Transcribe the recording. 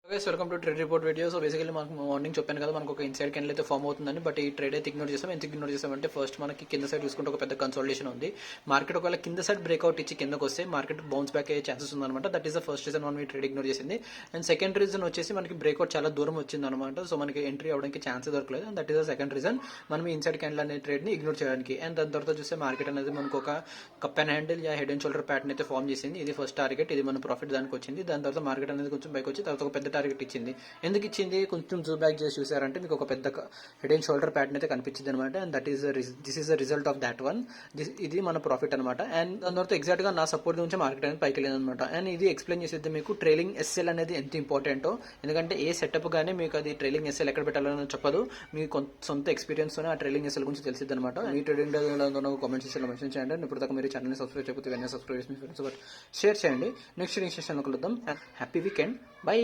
Welcome to trade report video. So basically మనకు morning చెప్పాను కదా, మనకు ఒక ఇన్సైడ్ క్యాండిల్ అయితే ఫామ్ అవుతుందని. బట్ ఈ ట్రేడ్ అయితే ఇగ్నోర్ చేస్తాం. ఎందుకు ఇగ్నోర్ చేస్తామంటే ఫస్ట్ మనకి కింద సైడ్ చూసుకుంటే ఒక పెద్ద కన్సల్టేషన్ ఉంది. మార్కెట్ ఒకవేళ కింద సైడ్ బ్రేక్అవుట్ ఇచ్చి కిందకు వస్తే మార్కెట్ బౌన్స్ బ్యాక్ అయ్యే ఛాన్సెస్ ఉందన్నమాట. That is the first reason మనం ఈ ట్రేడ్ ఇగ్నోర్ చేసింది. అండ్ సెకండ్ రీజన్ వచ్చేసి మనకి బ్రేక్అవుట్ చాలా దూరం వచ్చింది అనమాట. సో మనకి ఎంట్రీ అవడానికి ఛాన్స్ దొరకలేదు. That is the second reason మనం ఇన్సైడ్ క్యాండిల్ అనే ట్రేడ్ ని ఇగ్నోర్ చేయడానికి. అండ్ దాని తర్వాత చూస్తే మార్కెట్ అనేది మనకు ఒక cup and handle yeah head and shoulder pattern అయితే ఫామ్ చేసింది. ఇది ఫస్ట్ టార్గెట్, ఇది మన ప్రాఫిట్ దానికి వచ్చింది. దాని తర్వాత మార్కెట్ అనేది కొంచెం బైక్ వచ్చి తర్వాత ఒక పెద్ద టార్గెట్ ఇచ్చింది. ఎందుకు ఇచ్చింది కొంచెం జూమ్ బ్యాక్ చేసి చూసారంటే మీకు ఒక పెద్ద హెడ్ అండ్ షోల్డర్ ప్యాటర్న్ అయితే కనిపించింది అనమాట. And that is this is the result of that one. ఇది మన ప్రాఫిట్ అనమాట. అండ్ దాని తర్వాత ఎగ్జాక్ట్ గా నా సపోర్ట్ నుంచి మార్కెట్ అనేది పైకి వెళ్ళింది అనమాట. అండ్ ఇది ఎక్స్ప్లెయిన్ చేసేది మీకు ట్రైలింగ్ ఎస్ఎల్ అనేది ఎంత ఇంపార్టెంటో. ఎందుకంటే ఏ సెటప్ గానీ మీకు అది ట్రైలింగ్ ఎస్ఎల్ ఎక్కడ పెట్టాలని చెప్పదు. మీ సొంత ఎక్స్పీరియన్స్ తోనే ఆ ట్రైలింగ్ ఎస్ఎల్ గురించి తెలిసింది అనమాట. మీ ట్రేడింగ్ కామెంట్ సెక్షన్ లో మెన్షన్ చేయండి. ఇప్పుడు దాకా మీరు ఛానల్ సబ్స్క్రైబ్ చేయకపోతే వెంటనే సబ్స్క్రైబ్ చేసి షేర్ చేయండి. నెక్స్ట్ సెషన్ లో కలుద్దాం. Happy weekend. బై.